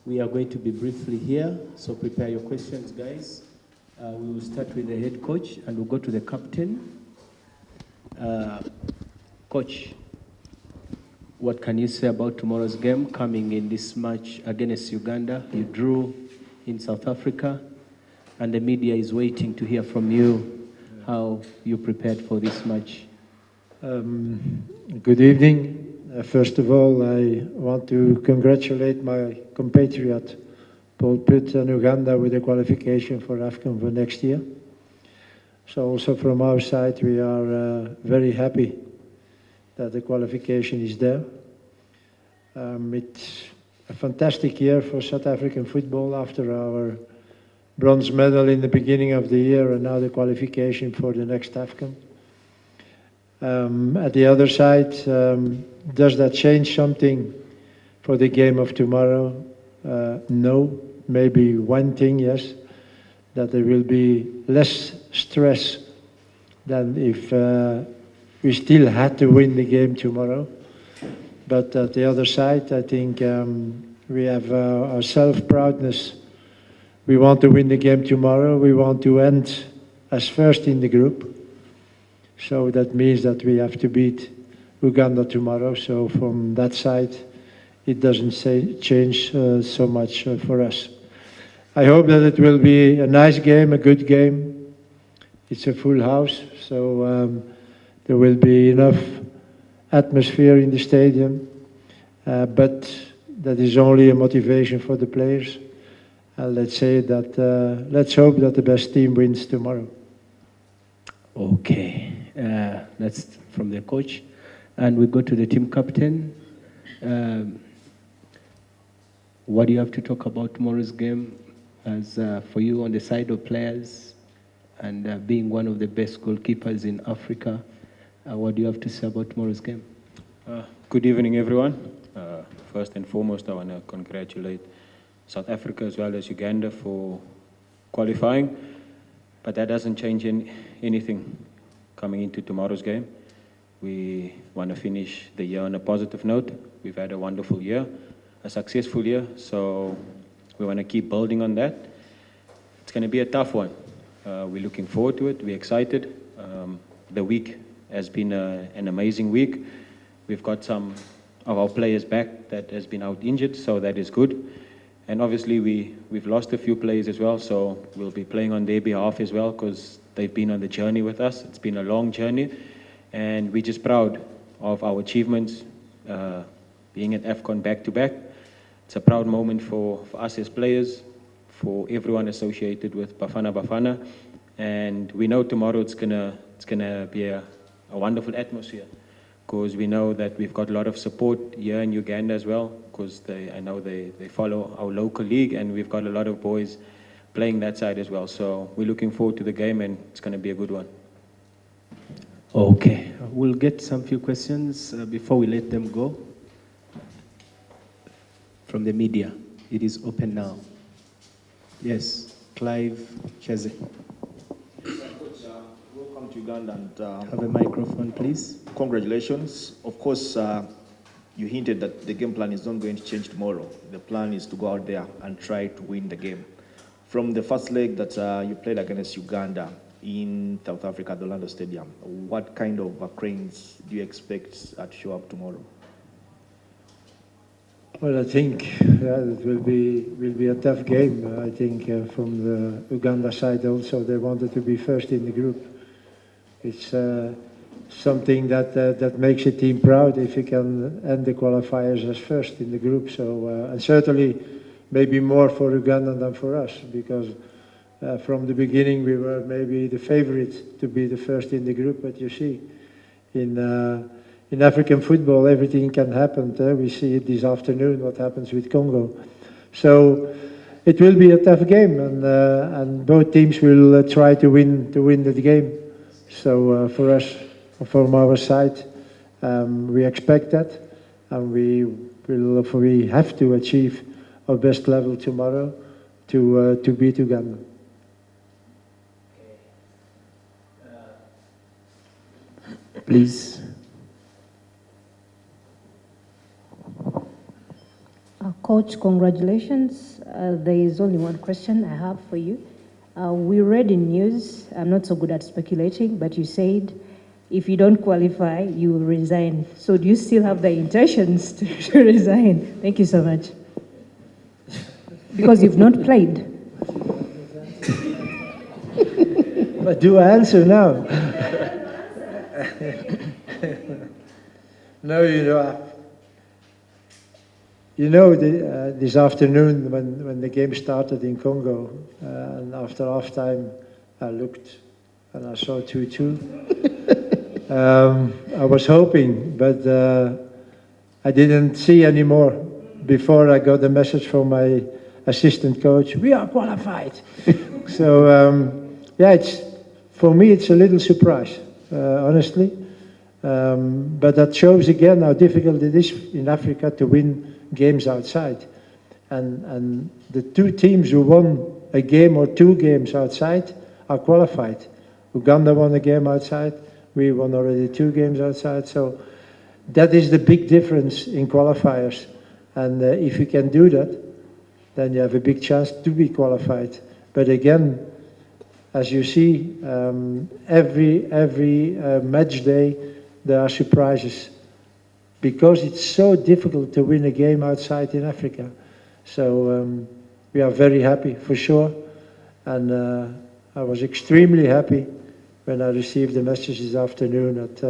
We are going to be briefly here, so prepare your questions, guys. We will start with the head coach and we'll go to the captain. Coach, what can you say about tomorrow's game coming in this match against Uganda? You drew in South Africa, and the media is waiting to hear from you how you prepared for this match. Good evening. First of all, I want to congratulate my compatriot, Paul Pitt and Uganda with the qualification for AFCON for next year. So also from our side, we are very happy that the qualification is there. It's a fantastic year for South African football after our bronze medal in the beginning of the year and now the qualification for the next AFCON. At the other side, does that change something for the game of tomorrow? No. Maybe one thing, yes, that there will be less stress than if we still had to win the game tomorrow. But at the other side, I think we have our self-proudness. We want to win the game tomorrow. We want to end as first in the group. So that means that we have to beat Uganda tomorrow. So from that side, it doesn't change so much for us. I hope that it will be a nice game, a good game. It's a full house, so there will be enough atmosphere in the stadium. But that is only a motivation for the players. Let's say that, let's hope that the best team wins tomorrow. Okay. That's from the coach. And we go to the team captain. What do you have to talk about tomorrow's game as for you on the side of players and being one of the best goalkeepers in Africa? What do you have to say about tomorrow's game? Good evening, everyone. First and foremost, I want to congratulate South Africa as well as Uganda for qualifying. But that doesn't change anything coming into tomorrow's game. We want to finish the year on a positive note. We've had a wonderful year, a successful year, so we want to keep building on that. It's going to be a tough one. We're looking forward to it. We're excited. The week has been an amazing week. We've got some of our players back that has been out injured, so that is good. And obviously we've lost a few players as well, so we'll be playing on their behalf as well because they've been on the journey with us. It's been a long journey, and we're just proud of our achievements, being at AFCON back-to-back. It's a proud moment for us as players, for everyone associated with Bafana Bafana, and we know tomorrow it's gonna be a wonderful atmosphere because we know that we've got a lot of support here in Uganda as well because I know they follow our local league and we've got a lot of boys playing that side as well. So we're looking forward to the game and it's going to be a good one. Okay, we'll get some few questions before we let them go. From the media, it is open now. Yes, Clive Cheze. Welcome to Uganda and Have a microphone, please. congratulations. Of course, you hinted that the game plan is not going to change tomorrow. The plan is to go out there and try to win the game. From the first leg that you played against Uganda in South Africa at the Orlando Stadium, what kind of cranes do you expect to show up tomorrow? Well, I think it will be a tough game. I think from the Uganda side also, they wanted to be first in the group. It's something that makes a team proud if you can end the qualifiers as first in the group. So, and certainly maybe more for Uganda than for us, because from the beginning we were maybe the favorite to be the first in the group. But you see, in African football, everything can happen. We see it this afternoon, what happens with Congo. So it will be a tough game, and both teams will try to win the game. So for us, from our side, we expect that, and we have to achieve our best level tomorrow to beat Uganda. Please. Coach, congratulations. There is only one question I have for you. We read in news, I'm not so good at speculating, but you said if you don't qualify, you will resign. So do you still have the intentions to resign? Thank you so much. Because you've not played. But do I answer now? No, this afternoon when the game started in Congo, and after halftime, I looked and I saw 2-2. I was hoping, but I didn't see any more before I got the message from my assistant coach, we are qualified. So, yeah, for me, it's a little surprise, honestly. But that shows again how difficult it is in Africa to win games outside. And the two teams who won a game or two games outside are qualified. Uganda won a game outside. We won already 2 games outside. So that is the big difference in qualifiers. And if you can do that, then you have a big chance to be qualified. But again, as you see, every match day, there are surprises because it's so difficult to win a game outside in Africa. So we are very happy for sure. And I was extremely happy when I received the message this afternoon at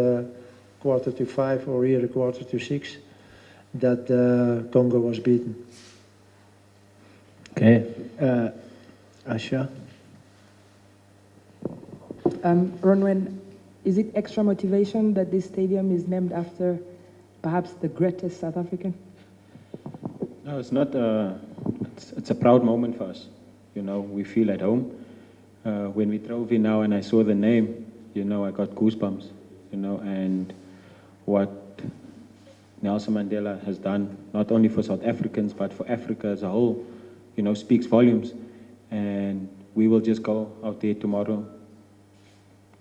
4:45 or here at 4:46 that Congo was beaten. Okay. Asha? Ronwen, is it extra motivation that this stadium is named after perhaps the greatest South African? No, it's not. It's a proud moment for us. We feel at home. When we drove in now and I saw the name, I got goosebumps. And what Nelson Mandela has done, not only for South Africans, but for Africa as a whole, speaks volumes. And we will just go out there tomorrow,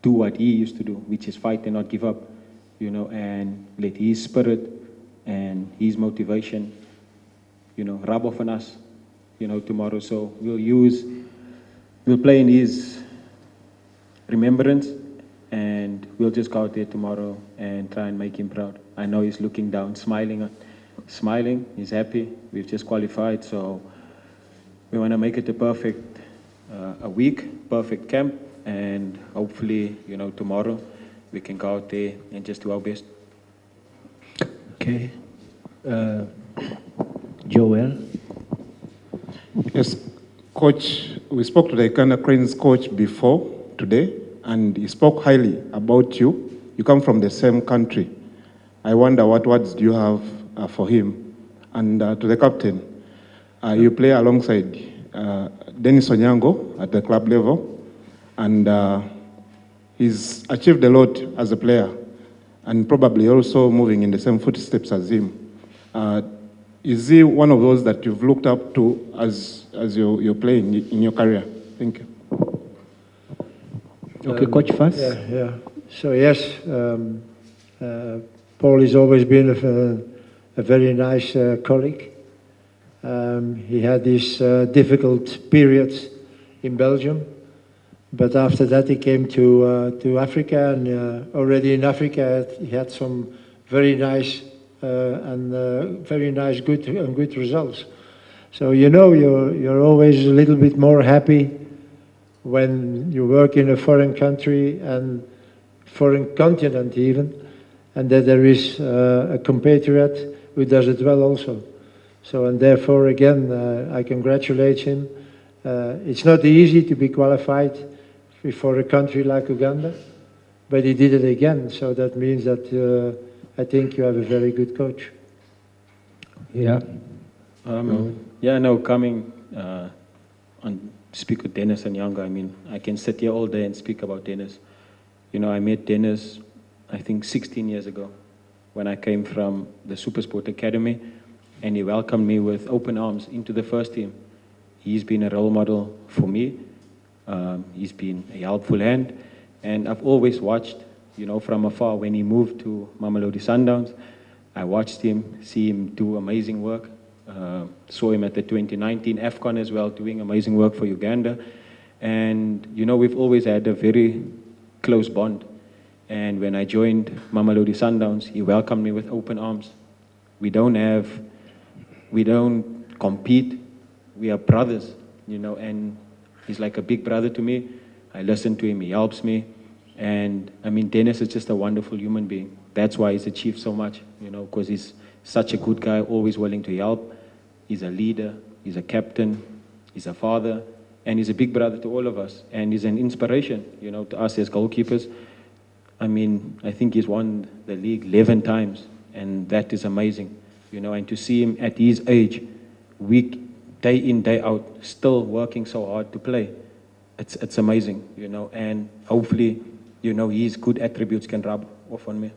do what he used to do, which is fight and not give up, and let his spirit and his motivation, rub off on us, tomorrow. So we'll play in his remembrance, and we'll just go out there tomorrow and try and make him proud. I know he's looking down, smiling, he's happy. We've just qualified, so we want to make it a perfect week, perfect camp, and hopefully, tomorrow we can go out there and just do our best. Okay. Joel? Yes, Coach, we spoke to the Uganda Cranes coach before today, and he spoke highly about you. You come from the same country. I wonder what words do you have for him? And to the captain, you play alongside Dennis Onyango at the club level, and he's achieved a lot as a player, and probably also moving in the same footsteps as him. Is he one of those that you've looked up to as you're playing in your career? Thank you. Okay, Coach first. Yeah. So yes, Paul has always been a very nice colleague. He had these difficult periods in Belgium, but after that he came to Africa, and already in Africa he had some very nice good results. So you're always a little bit more happy when you work in a foreign country and foreign continent even, and that there is a compatriot who does it well also. So, and therefore again, I congratulate him. It's not easy to be qualified for a country like Uganda, but he did it again. So that means that I think you have a very good coach. Yeah. Coming on speak with Dennis and Younger, I can sit here all day and speak about Dennis. I met Dennis, I think 16 years ago, when I came from the Supersport Academy, and he welcomed me with open arms into the first team. He's been a role model for me. He's been a helpful hand, and I've always watched, from afar. When he moved to Mamelodi Sundowns, I watched him, see him do amazing work, Saw him at the 2019 AFCON as well, doing amazing work for Uganda. And, you know, we've always had a very close bond. And when I joined Mamelodi Sundowns, he welcomed me with open arms. We don't compete, we are brothers, you know, and he's like a big brother to me. I listen to him, he helps me. And I mean, Dennis is just a wonderful human being. That's why he's achieved so much, you know, because he's such a good guy, always willing to help. He's a leader, he's a captain, he's a father, and he's a big brother to all of us. And he's an inspiration, you know, to us as goalkeepers. I mean, I think he's won the league 11 times, and that is amazing, you know, and to see him at his age, week, day in, day out, still working so hard to play, it's amazing, you know, and hopefully, you know, his good attributes can rub off on me.